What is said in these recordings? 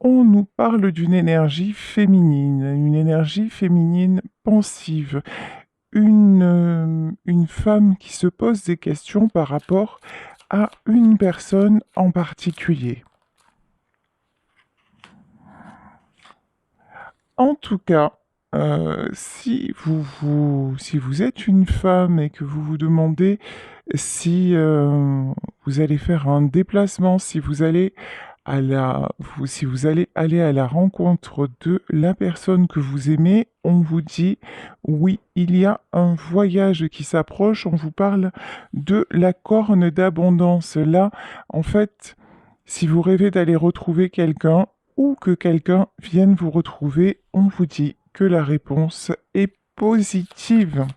on nous parle d'une énergie féminine pensive, une femme qui se pose des questions par rapport à une personne en particulier. En tout cas, si vous êtes une femme et que vous vous demandez si vous allez faire un déplacement, si vous allez si vous allez aller à la rencontre de la personne que vous aimez, on vous dit oui, il y a un voyage qui s'approche. On vous parle de la corne d'abondance. Là, en fait, si vous rêvez d'aller retrouver quelqu'un ou que quelqu'un vienne vous retrouver, on vous dit que la réponse est positive.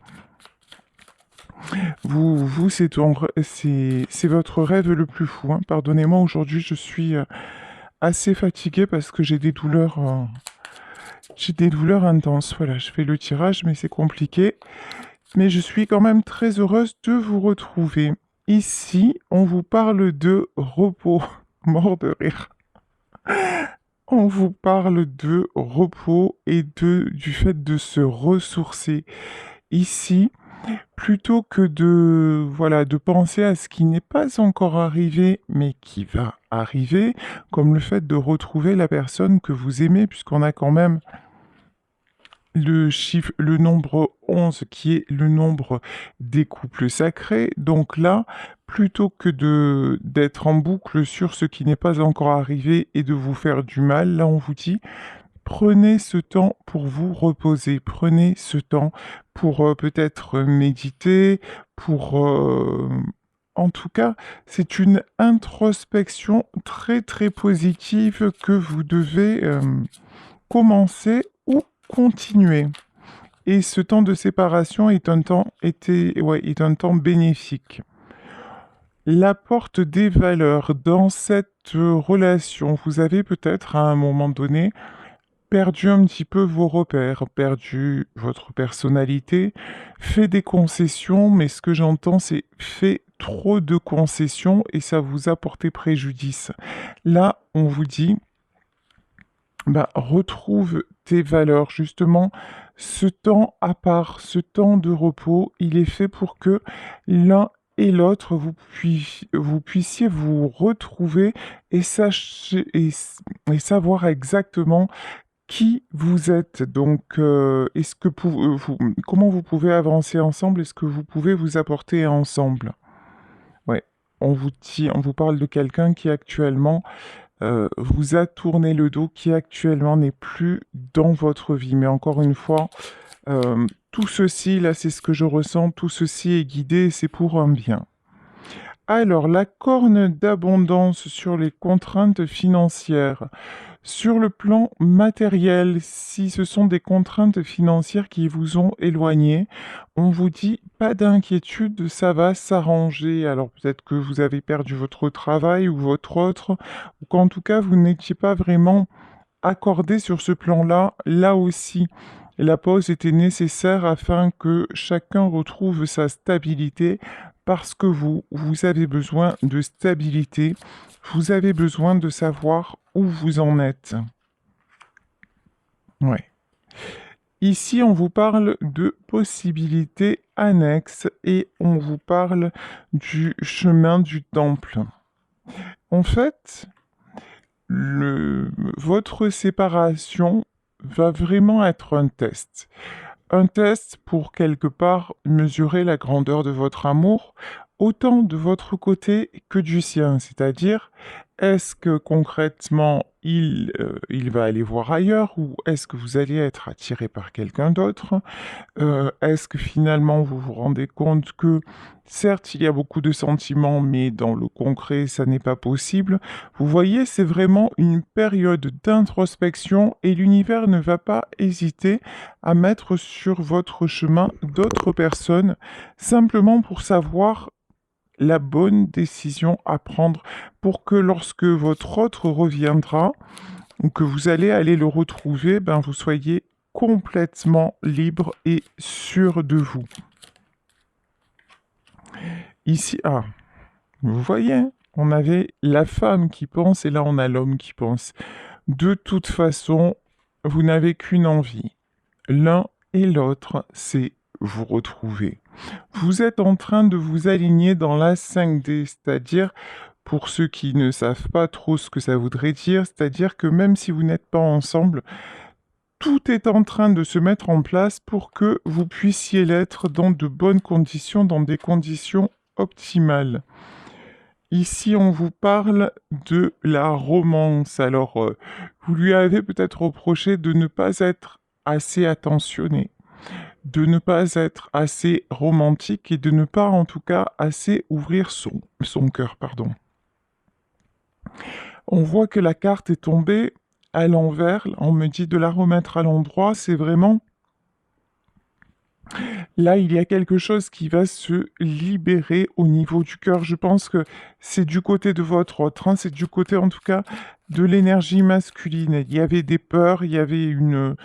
C'est votre rêve le plus fou, hein. Pardonnez-moi, aujourd'hui, je suis assez fatiguée parce que j'ai des douleurs intenses. Voilà, je fais le tirage, mais c'est compliqué. Mais je suis quand même très heureuse de vous retrouver. Ici, on vous parle de repos. Mort de rire. On vous parle de repos et du fait de se ressourcer. Ici, plutôt que de penser à ce qui n'est pas encore arrivé, mais qui va arriver, comme le fait de retrouver la personne que vous aimez, puisqu'on a quand même le nombre 11 qui est le nombre des couples sacrés. Donc là, plutôt que d'être en boucle sur ce qui n'est pas encore arrivé et de vous faire du mal, là on vous dit prenez ce temps pour vous reposer, prenez ce temps pour peut-être méditer, en tout cas, c'est une introspection très très positive que vous devez commencer ou continuer. Et ce temps de séparation est un temps bénéfique. L'apporte des valeurs dans cette relation. Vous avez peut-être à un moment donné perdu un petit peu vos repères, perdu votre personnalité, fait des concessions, mais ce que j'entends, c'est fait trop de concessions et ça vous a porté préjudice. Là, on vous dit, bah, retrouve tes valeurs, justement, ce temps à part, ce temps de repos, il est fait pour que l'un et l'autre, vous puissiez vous retrouver et, et savoir exactement qui vous êtes. Donc, comment vous pouvez avancer ensemble? Est-ce que vous pouvez vous apporter ensemble? Ouais. On vous parle de quelqu'un qui actuellement vous a tourné le dos, qui actuellement n'est plus dans votre vie. Mais encore une fois, tout ceci, là, c'est ce que je ressens, tout ceci est guidé, c'est pour un bien. Alors, la corne d'abondance sur les contraintes financières. Sur le plan matériel, si ce sont des contraintes financières qui vous ont éloigné, on vous dit pas d'inquiétude, ça va s'arranger. Alors peut-être que vous avez perdu votre travail ou votre autre, ou qu'en tout cas vous n'étiez pas vraiment accordé sur ce plan-là. Là aussi, la pause était nécessaire afin que chacun retrouve sa stabilité parce que vous avez besoin de stabilité, vous avez besoin de savoir où vous en êtes. Ouais. Ici, on vous parle de possibilités annexes et on vous parle du chemin du temple. En fait, votre séparation va vraiment être un test. Un test pour quelque part mesurer la grandeur de votre amour, autant de votre côté que du sien. C'est-à-dire, est-ce que concrètement il va aller voir ailleurs ou est-ce que vous allez être attiré par quelqu'un d'autre? Est-ce que finalement vous vous rendez compte que certes il y a beaucoup de sentiments, mais dans le concret ça n'est pas possible? Vous voyez, c'est vraiment une période d'introspection et l'univers ne va pas hésiter à mettre sur votre chemin d'autres personnes simplement pour savoir la bonne décision à prendre pour que lorsque votre autre reviendra ou que vous allez aller le retrouver, ben vous soyez complètement libre et sûr de vous. Ici, vous voyez, hein, on avait la femme qui pense et là on a l'homme qui pense. De toute façon, vous n'avez qu'une envie. L'un et l'autre, c'est vous retrouver. Vous êtes en train de vous aligner dans la 5D, c'est-à-dire, pour ceux qui ne savent pas trop ce que ça voudrait dire, c'est-à-dire que même si vous n'êtes pas ensemble, tout est en train de se mettre en place pour que vous puissiez l'être dans de bonnes conditions, dans des conditions optimales. Ici, on vous parle de la romance. Alors, vous lui avez peut-être reproché de ne pas être assez attentionné, de ne pas être assez romantique et de ne pas, en tout cas, assez ouvrir son cœur, pardon. On voit que la carte est tombée à l'envers. On me dit de la remettre à l'endroit. C'est vraiment... Là, il y a quelque chose qui va se libérer au niveau du cœur. Je pense que c'est du côté de votre autre, hein, c'est du côté en tout cas de l'énergie masculine. Il y avait des peurs, il y avait une...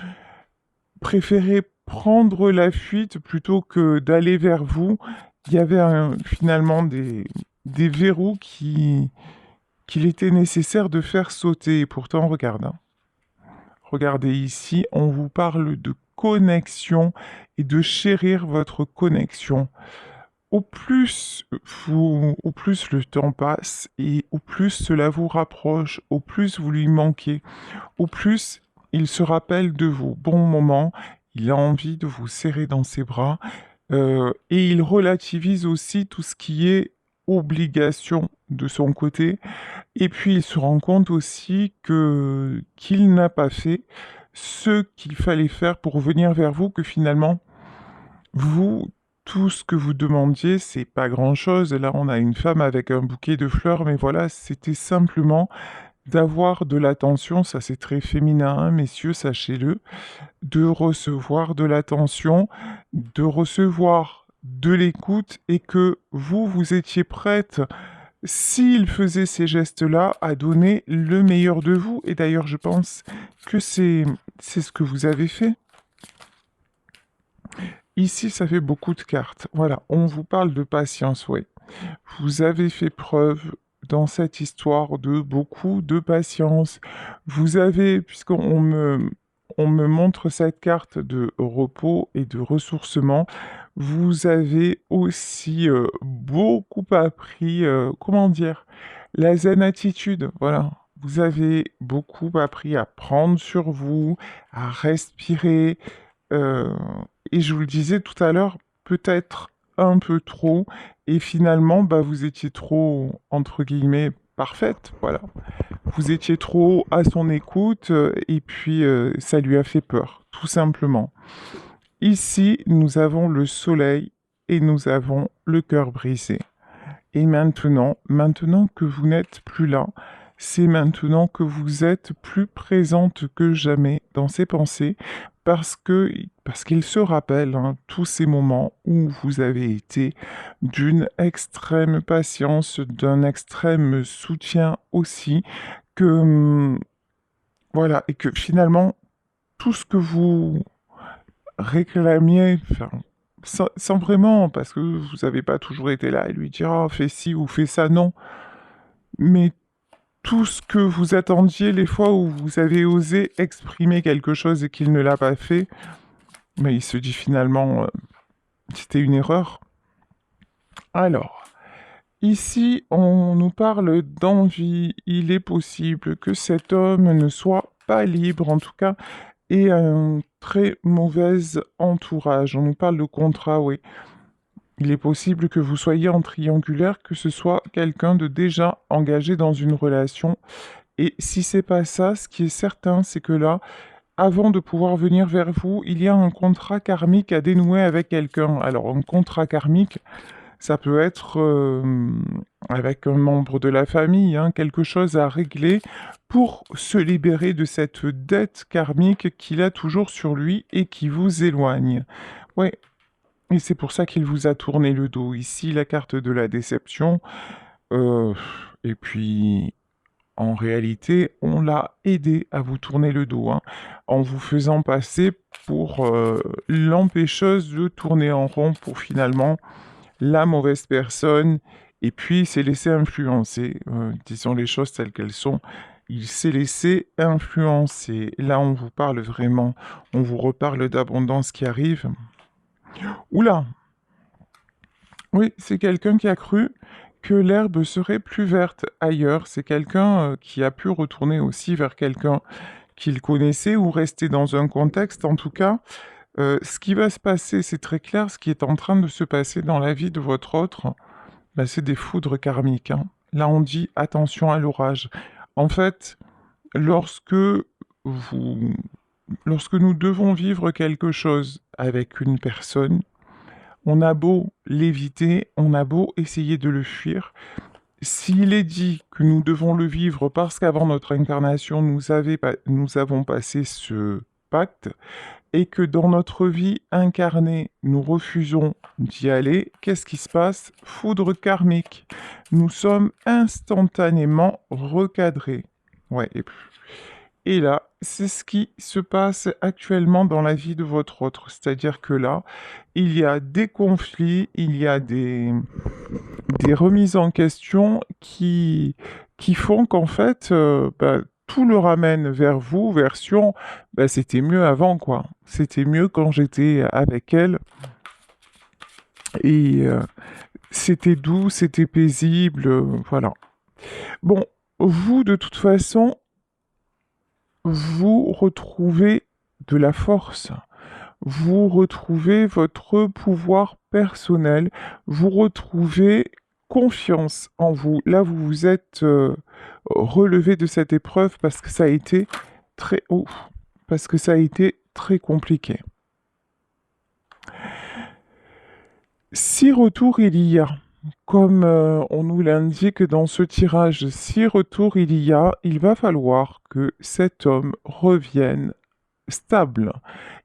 Préférer prendre la fuite plutôt que d'aller vers vous. Il y avait finalement des verrous qu'il était nécessaire de faire sauter. Et pourtant, regarde, hein. Regardez ici, on vous parle de connexion et de chérir votre connexion. Au plus le temps passe et au plus cela vous rapproche, au plus vous lui manquez, au plus il se rappelle de vos bons moments, il a envie de vous serrer dans ses bras et il relativise aussi tout ce qui est obligation de son côté. Et puis il se rend compte aussi que qu'il n'a pas fait ce qu'il fallait faire pour venir vers vous, que finalement, vous, tout ce que vous demandiez, c'est pas grand-chose. Là, on a une femme avec un bouquet de fleurs, mais voilà, c'était simplement d'avoir de l'attention, ça c'est très féminin, hein, messieurs, sachez-le, de recevoir de l'attention, de recevoir de l'écoute et que vous, vous étiez prête s'il faisait ces gestes-là, à donner le meilleur de vous. Et d'ailleurs, je pense que c'est ce que vous avez fait. Ici, ça fait beaucoup de cartes. Voilà, on vous parle de patience, oui. Vous avez fait preuve dans cette histoire de beaucoup de patience. Vous avez, on me montre cette carte de repos et de ressourcement, vous avez aussi beaucoup appris, comment dire, la zen attitude, voilà. Vous avez beaucoup appris à prendre sur vous, à respirer, euh, et je vous le disais tout à l'heure, peut-être un peu trop, et finalement, bah, vous étiez trop, entre guillemets, parfaite, voilà. Vous étiez trop à son écoute, et puis ça lui a fait peur, tout simplement. Ici, nous avons le soleil et nous avons le cœur brisé. Et maintenant que vous n'êtes plus là, c'est maintenant que vous êtes plus présente que jamais dans ses pensées, parce qu'il se rappelle, hein, tous ces moments où vous avez été d'une extrême patience, d'un extrême soutien aussi, que voilà, et que finalement tout ce que vous réclamiez, enfin, sans vraiment, parce que vous n'avez pas toujours été là et lui dire ah, fais ci ou fais ça, non. Mais tout ce que vous attendiez, les fois où vous avez osé exprimer quelque chose et qu'il ne l'a pas fait, mais il se dit finalement c'était une erreur. Alors, ici, on nous parle d'envie. Il est possible que cet homme ne soit pas libre, en tout cas, et un très mauvais entourage. On nous parle de contrat, oui. Il est possible que vous soyez en triangulaire, que ce soit quelqu'un de déjà engagé dans une relation. Et si c'est pas ça, ce qui est certain, c'est que là, avant de pouvoir venir vers vous, il y a un contrat karmique à dénouer avec quelqu'un. Alors, un contrat karmique, ça peut être avec un membre de la famille, hein, quelque chose à régler pour se libérer de cette dette karmique qu'il a toujours sur lui et qui vous éloigne. Ouais, et c'est pour ça qu'il vous a tourné le dos. Ici, la carte de la déception. Euh, et puis, en réalité, on l'a aidé à vous tourner le dos, hein, en vous faisant passer pour l'empêcheuse de tourner en rond pour finalement la mauvaise personne. Et puis, il s'est laissé influencer, disons les choses telles qu'elles sont. il s'est laissé influencer. Là, on vous parle vraiment, on vous reparle d'abondance qui arrive. Oula! Oui, c'est quelqu'un qui a cru que l'herbe serait plus verte ailleurs. C'est quelqu'un qui a pu retourner aussi vers quelqu'un qu'il connaissait ou rester dans un contexte. En tout cas, ce qui va se passer, c'est très clair, ce qui est en train de se passer dans la vie de votre autre, bah, c'est des foudres karmiques, hein. Là, on dit attention à l'orage. En fait, lorsque vous, lorsque nous devons vivre quelque chose avec une personne, on a beau l'éviter, on a beau essayer de le fuir. S'il est dit que nous devons le vivre parce qu'avant notre incarnation, nous avons passé ce pacte, et que dans notre vie incarnée, nous refusons d'y aller, qu'est-ce qui se passe? Foudre karmique. Nous sommes instantanément recadrés. Ouais, et là, c'est ce qui se passe actuellement dans la vie de votre autre. C'est-à-dire que là, il y a des conflits, il y a des remises en question qui font qu'en fait, tout le ramène vers vous, version, c'était mieux avant, quoi. C'était mieux quand j'étais avec elle. Et c'était doux, c'était paisible, voilà. Bon, vous, de toute façon, vous retrouvez de la force. Vous retrouvez votre pouvoir personnel, vous retrouvez confiance en vous. Là, vous vous êtes relevé de cette épreuve parce que ça a été très haut, parce que ça a été très compliqué. Si retour il y a, comme on nous l'indique dans ce tirage, si retour il y a, il va falloir que cet homme revienne stable.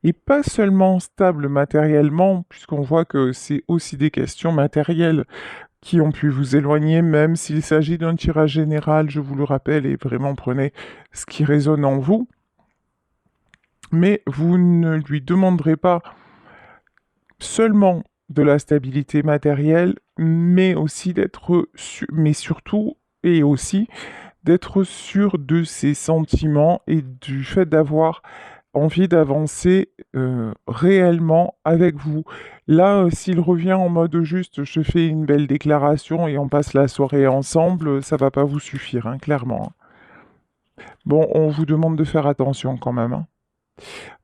Et pas seulement stable matériellement, puisqu'on voit que c'est aussi des questions matérielles qui ont pu vous éloigner, même s'il s'agit d'un tirage général, je vous le rappelle, et vraiment prenez ce qui résonne en vous. Mais vous ne lui demanderez pas seulement de la stabilité matérielle, mais aussi mais surtout et aussi d'être sûr de ses sentiments et du fait d'avoir envie d'avancer réellement avec vous. Là, s'il revient en mode juste je fais une belle déclaration et on passe la soirée ensemble, ça va pas vous suffire, hein, clairement. Bon, on vous demande de faire attention quand même, hein.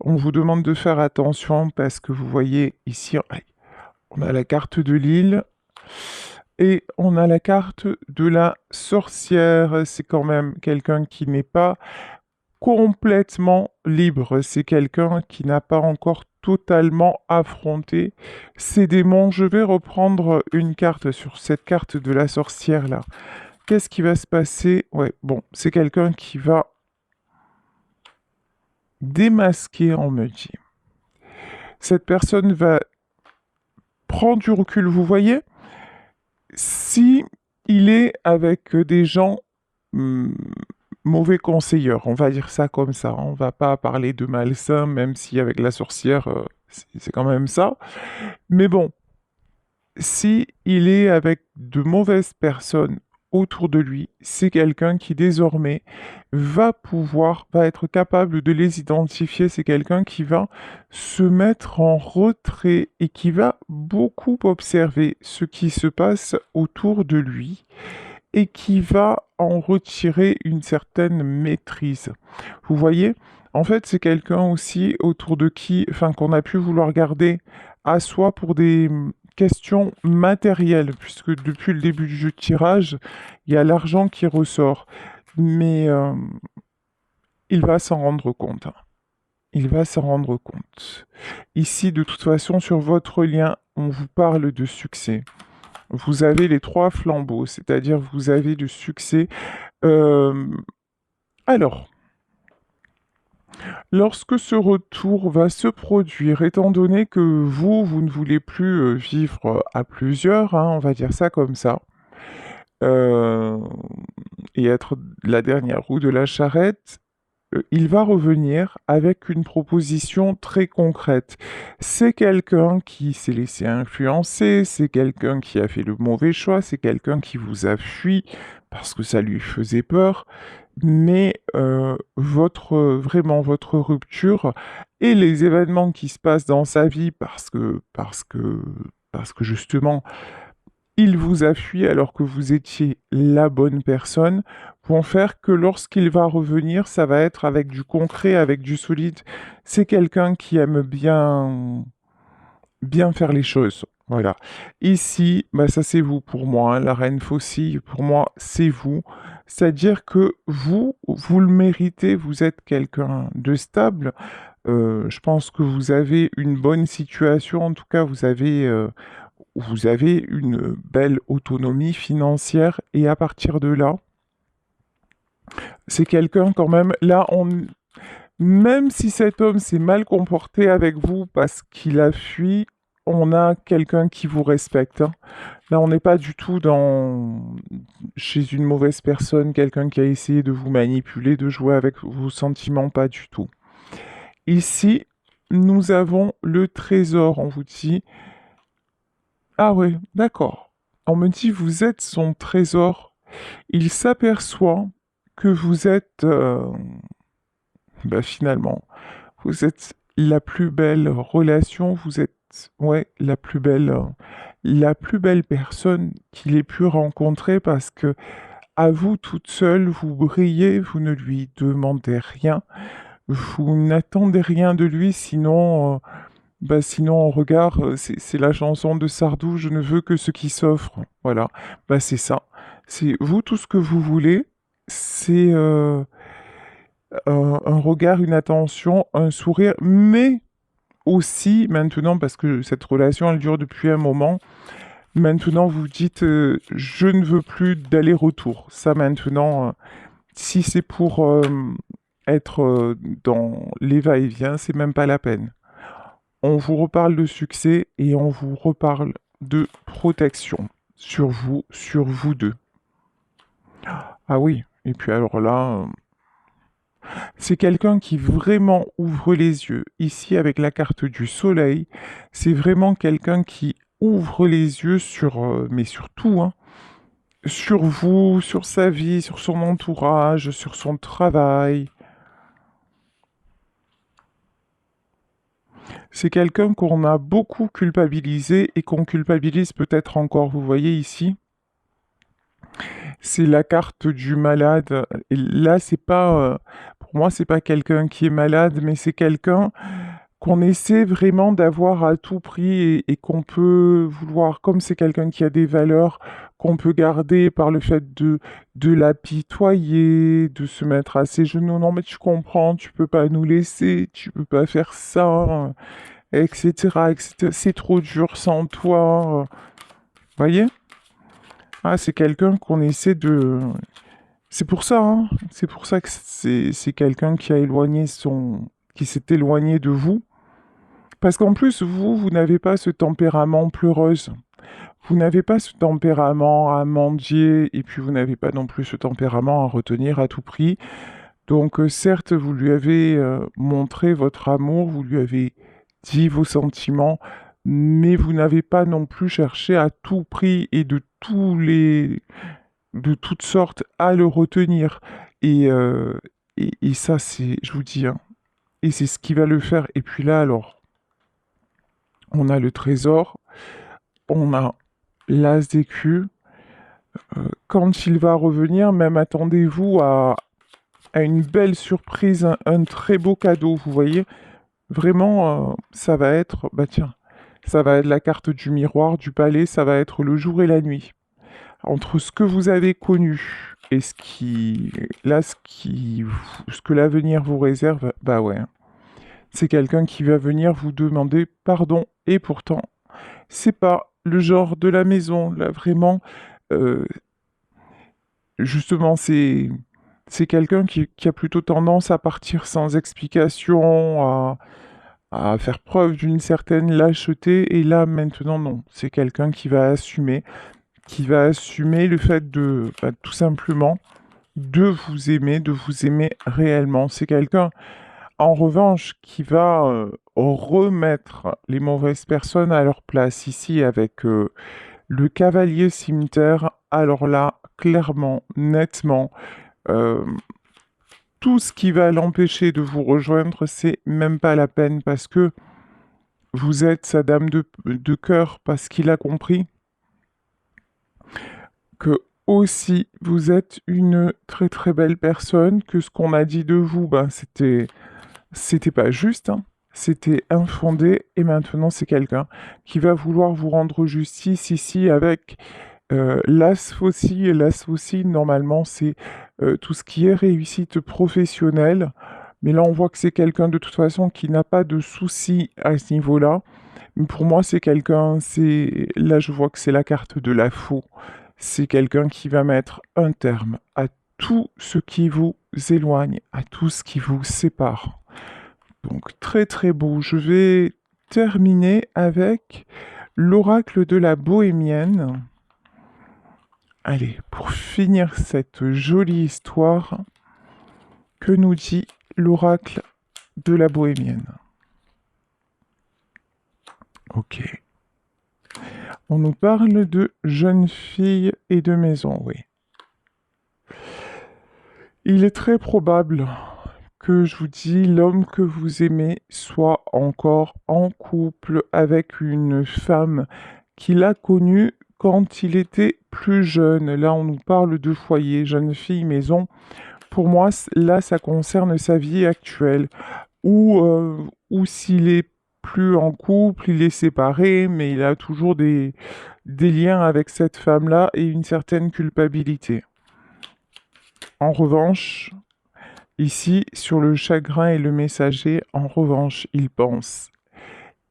On vous demande de faire attention parce que vous voyez ici, on a la carte de l'île et on a la carte de la sorcière. C'est quand même quelqu'un qui n'est pas complètement libre. C'est quelqu'un qui n'a pas encore totalement affronté ses démons. Je vais reprendre une carte sur cette carte de la sorcière là. Qu'est-ce qui va se passer? Ouais, bon, c'est quelqu'un qui va démasquer, on me dit. Cette personne va prendre du recul, vous voyez? Si il est avec des gens mauvais conseilleurs, on va dire ça comme ça. On va pas parler de malsain, même si avec la sorcière, c'est quand même ça. Mais bon, si il est avec de mauvaises personnes autour de lui, c'est quelqu'un qui désormais va être capable de les identifier. C'est quelqu'un qui va se mettre en retrait et qui va beaucoup observer ce qui se passe autour de lui et qui va en retirer une certaine maîtrise. Vous voyez, en fait, c'est quelqu'un aussi autour de qui, enfin, qu'on a pu vouloir garder à soi pour des questions matérielles, puisque depuis le début du tirage, il y a l'argent qui ressort. Mais il va s'en rendre compte, hein. Il va s'en rendre compte. Ici, de toute façon, sur votre lien, on vous parle de succès. Vous avez les 3 flambeaux, c'est-à-dire vous avez du succès. Alors, lorsque ce retour va se produire, étant donné que vous ne voulez plus vivre à plusieurs, hein, on va dire ça comme ça, euh, et être la dernière roue de la charrette, il va revenir avec une proposition très concrète. C'est quelqu'un qui s'est laissé influencer, c'est quelqu'un qui a fait le mauvais choix, c'est quelqu'un qui vous a fui parce que ça lui faisait peur. mais vraiment votre rupture et les événements qui se passent dans sa vie parce que justement, il vous a fui alors que vous étiez la bonne personne, vont faire que lorsqu'il va revenir, ça va être avec du concret, avec du solide. C'est quelqu'un qui aime bien faire les choses. Voilà. Ici, bah ça c'est vous pour moi, hein. La reine faucille, pour moi, c'est vous. C'est-à-dire que vous le méritez, vous êtes quelqu'un de stable. Je pense que vous avez une bonne situation, en tout cas, vous avez une belle autonomie financière et à partir de là, c'est quelqu'un quand même, là, même si cet homme s'est mal comporté avec vous parce qu'il a fui, on a quelqu'un qui vous respecte, hein. Là, on n'est pas du tout chez une mauvaise personne, quelqu'un qui a essayé de vous manipuler, de jouer avec vos sentiments, pas du tout. Ici, nous avons le trésor, on vous dit. Ah ouais, d'accord. On me dit, vous êtes son trésor. Il s'aperçoit que vous êtes, finalement, vous êtes la plus belle relation, vous êtes, ouais, la plus belle personne qu'il ait pu rencontrer parce que à vous toute seule, vous brillez, vous ne lui demandez rien, vous n'attendez rien de lui, sinon en regard, c'est la chanson de Sardou, je ne veux que ce qui s'offre. Voilà, c'est ça. C'est vous tout ce que vous voulez, c'est un regard, une attention, un sourire, mais aussi maintenant, parce que cette relation, elle dure depuis un moment, maintenant vous dites, je ne veux plus d'aller-retour. Ça maintenant, si c'est pour être dans les va-et-vient, c'est même pas la peine. On vous reparle de succès et on vous reparle de protection sur vous deux. Ah oui, et puis alors là, c'est quelqu'un qui vraiment ouvre les yeux. Ici, avec la carte du soleil, c'est vraiment quelqu'un qui ouvre les yeux mais sur tout, hein. Sur vous, sur sa vie, sur son entourage, sur son travail. C'est quelqu'un qu'on a beaucoup culpabilisé et qu'on culpabilise peut-être encore. Vous voyez ici, c'est la carte du malade. Et là, pour moi, c'est pas quelqu'un qui est malade, mais c'est quelqu'un qu'on essaie vraiment d'avoir à tout prix et qu'on peut vouloir, comme c'est quelqu'un qui a des valeurs qu'on peut garder par le fait de l'apitoyer, de se mettre à ses genoux. Non, mais tu comprends, tu peux pas nous laisser, tu peux pas faire ça, etc., etc. C'est trop dur sans toi. Voyez? Ah, c'est quelqu'un qu'on essaie de. C'est pour ça, hein. C'est pour ça que c'est quelqu'un qui s'est éloigné de vous. Parce qu'en plus, vous n'avez pas ce tempérament pleureuse. Vous n'avez pas ce tempérament à mendier, et puis vous n'avez pas non plus ce tempérament à retenir à tout prix. Donc, certes, vous lui avez montré votre amour, vous lui avez dit vos sentiments, mais vous n'avez pas non plus cherché à tout prix et de toutes sortes à le retenir. Et ça, je vous dis, hein, et c'est ce qui va le faire. Et puis là, alors, on a le trésor, on a l'as d'écu. Quand il va revenir, même attendez-vous à une belle surprise, un très beau cadeau, vous voyez. Vraiment, ça va être, tiens, ça va être la carte du miroir, du palais, ça va être le jour et la nuit. Entre ce que vous avez connu et ce que l'avenir vous réserve, bah ouais, hein. C'est quelqu'un qui va venir vous demander pardon et pourtant, c'est pas le genre de la maison, là vraiment, euh, justement, c'est quelqu'un qui a plutôt tendance à partir sans explication, à faire preuve d'une certaine lâcheté, et là maintenant non, c'est quelqu'un qui va assumer le fait tout simplement de vous aimer réellement. C'est quelqu'un, en revanche, qui va remettre les mauvaises personnes à leur place ici avec le cavalier cimetière. Alors là, clairement, nettement, euh, tout ce qui va l'empêcher de vous rejoindre, c'est même pas la peine parce que vous êtes sa dame de cœur, parce qu'il a compris que aussi vous êtes une très très belle personne, que ce qu'on a dit de vous, ben c'était pas juste, hein. C'était infondé et maintenant c'est quelqu'un qui va vouloir vous rendre justice ici avec l'as aussi. Et l'as aussi, normalement, c'est tout ce qui est réussite professionnelle. Mais là, on voit que c'est quelqu'un de toute façon qui n'a pas de soucis à ce niveau-là. Mais pour moi, c'est quelqu'un, c'est là, je vois que c'est la carte de la faux. C'est quelqu'un qui va mettre un terme à tout ce qui vous éloigne, à tout ce qui vous sépare. Donc très très beau. Je vais terminer avec l'oracle de la bohémienne. Allez, pour finir cette jolie histoire, que nous dit l'oracle de la bohémienne? Ok. On nous parle de jeune fille et de maison, oui. Il est très probable que, je vous dis, l'homme que vous aimez soit encore en couple avec une femme qu'il a connue quand il était plus jeune. Là, on nous parle de foyer, jeune fille, maison. Pour moi, là, ça concerne sa vie actuelle. Ou s'il est plus en couple, il est séparé, mais il a toujours des liens avec cette femme-là et une certaine culpabilité. En revanche, ici, sur le chagrin et le messager, en revanche, il pense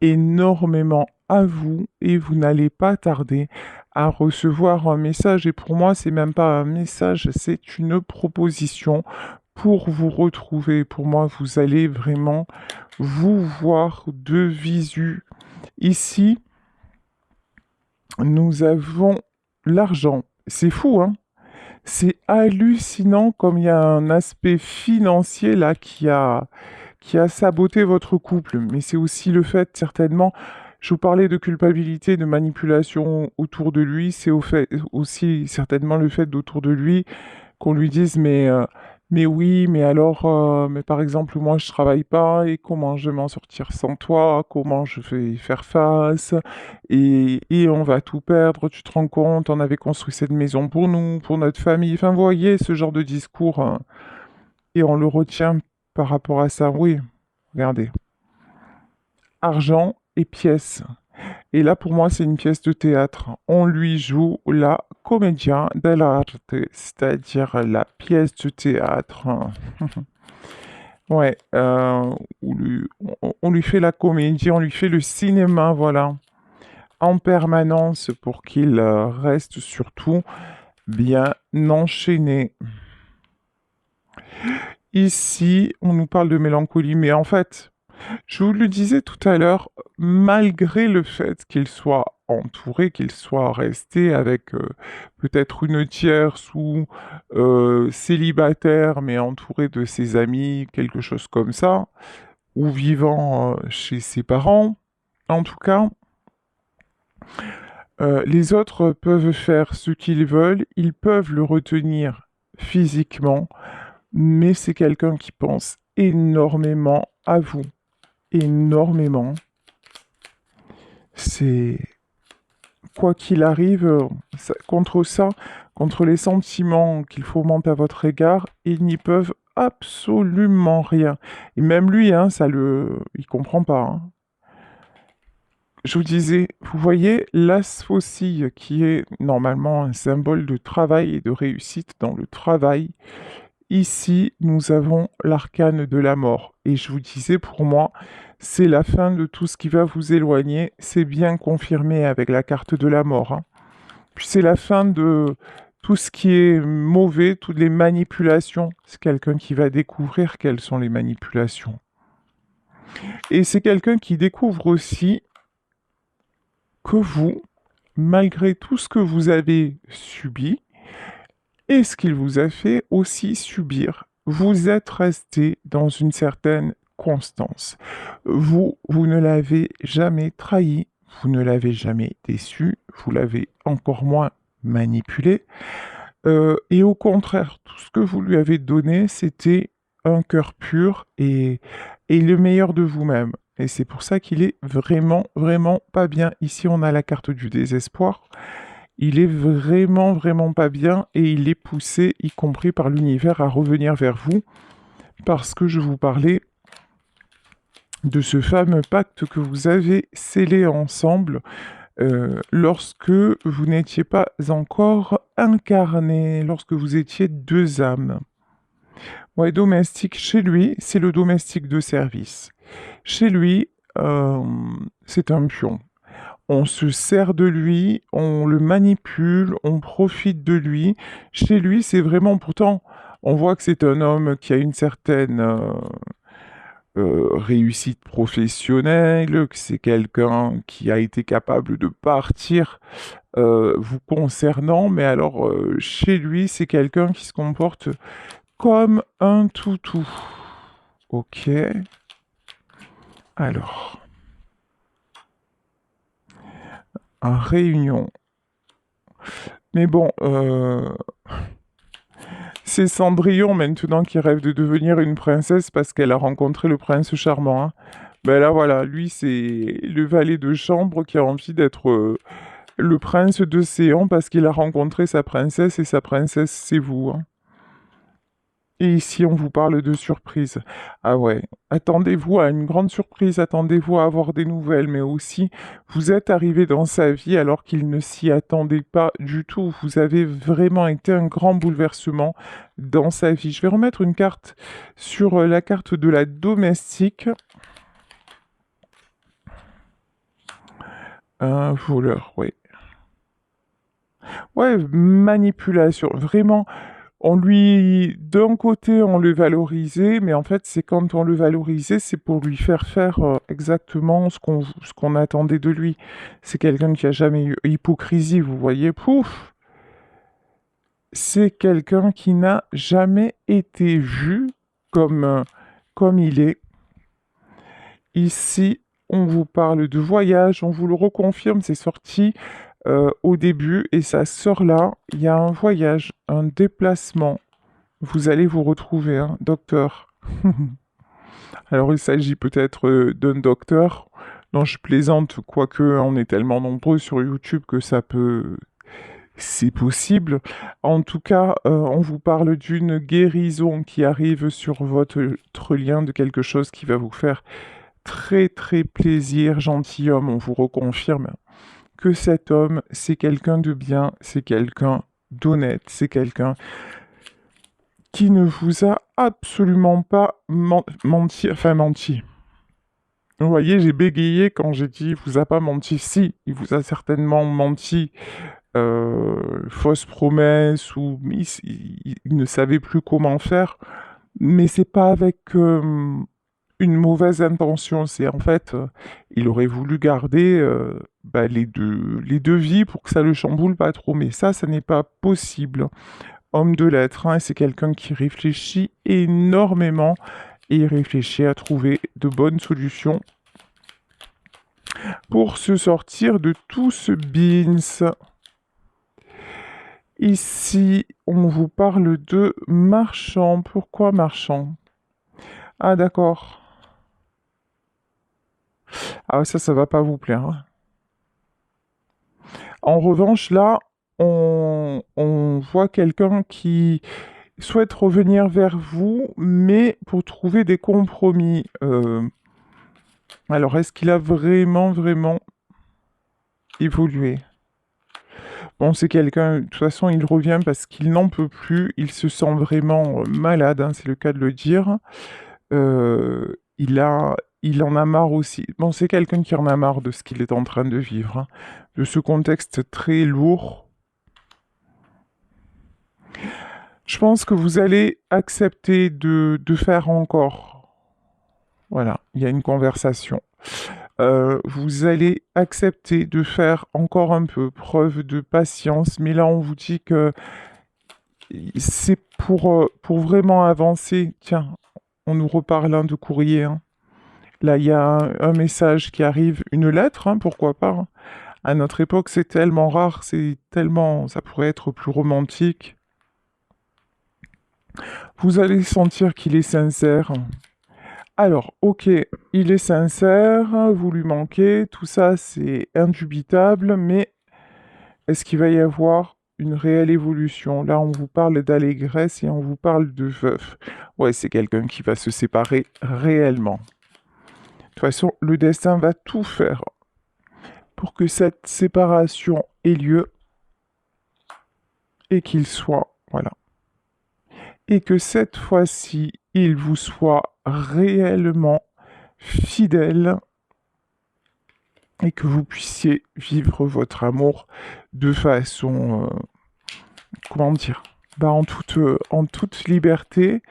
énormément à vous et vous n'allez pas tarder à recevoir un message. Et pour moi, c'est même pas un message, c'est une proposition pour vous retrouver. Pour moi, vous allez vraiment vous voir de visu. Ici, nous avons l'argent. C'est fou, hein? C'est hallucinant comme il y a un aspect financier là qui a saboté votre couple. Mais c'est aussi le fait, certainement, je vous parlais de culpabilité, de manipulation autour de lui, c'est au fait, aussi certainement le fait d'autour de lui qu'on lui dise mais oui, mais alors, mais par exemple, moi je travaille pas et comment je vais m'en sortir sans toi, comment je vais faire face et on va tout perdre, tu te rends compte, on avait construit cette maison pour nous, pour notre famille, enfin vous voyez ce genre de discours et on le retient par rapport à ça, oui, regardez, argent et pièces. Et là, pour moi, c'est une pièce de théâtre. On lui joue la commedia dell'arte, c'est-à-dire la pièce de théâtre. Ouais, on lui fait la comédie, on lui fait le cinéma, voilà, en permanence pour qu'il reste surtout bien enchaîné. Ici, on nous parle de mélancolie, mais en fait, je vous le disais tout à l'heure, malgré le fait qu'il soit entouré, qu'il soit resté avec peut-être une tierce ou célibataire, mais entouré de ses amis, quelque chose comme ça, ou vivant chez ses parents, en tout cas, les autres peuvent faire ce qu'ils veulent, ils peuvent le retenir physiquement, mais c'est quelqu'un qui pense énormément à vous, énormément. C'est quoi qu'il arrive, contre ça, contre les sentiments qu'il fomente à votre égard, ils n'y peuvent absolument rien. Et même lui, hein, il comprend pas, hein. Je vous disais, vous voyez l'as faucille qui est normalement un symbole de travail et de réussite dans le travail. Ici, nous avons l'arcane de la mort. Et je vous disais, pour moi, c'est la fin de tout ce qui va vous éloigner. C'est bien confirmé avec la carte de la mort, hein. Puis c'est la fin de tout ce qui est mauvais, toutes les manipulations. C'est quelqu'un qui va découvrir quelles sont les manipulations. Et c'est quelqu'un qui découvre aussi que vous, malgré tout ce que vous avez subi, et ce qu'il vous a fait aussi subir, vous êtes resté dans une certaine constance. Vous ne l'avez jamais trahi, vous ne l'avez jamais déçu, vous l'avez encore moins manipulé. Et au contraire, tout ce que vous lui avez donné, c'était un cœur pur et le meilleur de vous-même. Et c'est pour ça qu'il est vraiment, vraiment pas bien. Ici, on a la carte du désespoir. Il est vraiment, vraiment pas bien et il est poussé, y compris par l'univers, à revenir vers vous parce que je vous parlais de ce fameux pacte que vous avez scellé ensemble lorsque vous n'étiez pas encore incarné, lorsque vous étiez deux âmes. Ouais, domestique, chez lui, c'est le domestique de service. Chez lui, c'est un pion. On se sert de lui, on le manipule, on profite de lui. Chez lui, c'est vraiment, pourtant, on voit que c'est un homme qui a une certaine réussite professionnelle, que c'est quelqu'un qui a été capable de partir vous concernant, mais alors chez lui, c'est quelqu'un qui se comporte comme un toutou. Ok. Alors, en réunion. Mais bon, c'est Cendrillon maintenant qui rêve de devenir une princesse parce qu'elle a rencontré le prince charmant, hein. Ben là voilà, lui c'est le valet de chambre qui a envie d'être le prince d'Océan parce qu'il a rencontré sa princesse et sa princesse c'est vous, hein. Et ici, on vous parle de surprise. Ah ouais, attendez-vous à une grande surprise, attendez-vous à avoir des nouvelles, mais aussi, vous êtes arrivé dans sa vie alors qu'il ne s'y attendait pas du tout. Vous avez vraiment été un grand bouleversement dans sa vie. Je vais remettre une carte sur la carte de la domestique. Un voleur, oui. Ouais, manipulation, vraiment. D'un côté, on le valorisait, mais en fait, c'est quand on le valorisait, c'est pour lui faire faire exactement ce qu'on attendait de lui. C'est quelqu'un qui a jamais eu hypocrisie, vous voyez, pouf! C'est quelqu'un qui n'a jamais été vu comme il est. Ici, on vous parle de voyage, on vous le reconfirme, c'est sorti au début et ça sort là. Il y a un voyage, un déplacement. Vous allez vous retrouver, hein, docteur. Alors, il s'agit peut-être d'un docteur. Non, je plaisante, quoique on est tellement nombreux sur YouTube que ça peut... C'est possible. En tout cas, on vous parle d'une guérison qui arrive sur votre lien, de quelque chose qui va vous faire très très plaisir, gentilhomme. On vous reconfirme que cet homme, c'est quelqu'un de bien, c'est quelqu'un d'honnête, c'est quelqu'un qui ne vous a absolument pas menti, enfin menti. Vous voyez, j'ai bégayé quand j'ai dit il vous a pas menti. Si, il vous a certainement menti, fausse promesse ou il ne savait plus comment faire, mais c'est pas avec une mauvaise intention. C'est en fait, il aurait voulu garder bah, les deux vies pour que ça le chamboule pas trop, mais ça n'est pas possible. Homme de lettres, hein, c'est quelqu'un qui réfléchit énormément et il réfléchit à trouver de bonnes solutions pour se sortir de tout ce beans. Ici, on vous parle de marchand. Pourquoi marchand? Ah d'accord. Ah ça va pas vous plaire, hein. En revanche, là, on voit quelqu'un qui souhaite revenir vers vous, mais pour trouver des compromis. Alors, est-ce qu'il a vraiment, vraiment évolué? Bon, c'est quelqu'un, de toute façon, il revient parce qu'il n'en peut plus, il se sent vraiment malade, hein, c'est le cas de le dire. Il en a marre aussi. Bon, c'est quelqu'un qui en a marre de ce qu'il est en train de vivre, hein, de ce contexte très lourd. Je pense que vous allez accepter de faire encore. Voilà, il y a une conversation. Vous allez accepter de faire encore un peu preuve de patience, mais là on vous dit que c'est pour vraiment avancer. Tiens, on nous reparle de courrier, hein. Là, il y a un message qui arrive, une lettre, hein, pourquoi pas, hein. À notre époque, c'est tellement rare, c'est tellement, ça pourrait être plus romantique. Vous allez sentir qu'il est sincère. Alors, ok, il est sincère, vous lui manquez, tout ça c'est indubitable, mais est-ce qu'il va y avoir une réelle évolution? Là, on vous parle d'allégresse et on vous parle de veuf. Ouais, c'est quelqu'un qui va se séparer réellement. De toute façon, le destin va tout faire pour que cette séparation ait lieu et qu'il soit, voilà. Et que cette fois-ci, il vous soit réellement fidèle et que vous puissiez vivre votre amour de façon, comment dire, en toute liberté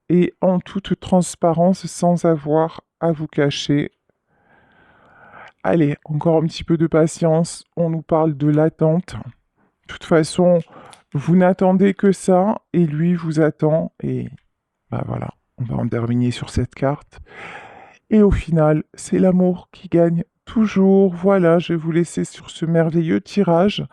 et en toute transparence sans avoir à vous cacher. Allez, encore un petit peu de patience, on nous parle de l'attente. De toute façon, vous n'attendez que ça et lui vous attend et bah voilà, on va en terminer sur cette carte. Et au final, c'est l'amour qui gagne toujours. Voilà, je vais vous laisser sur ce merveilleux tirage.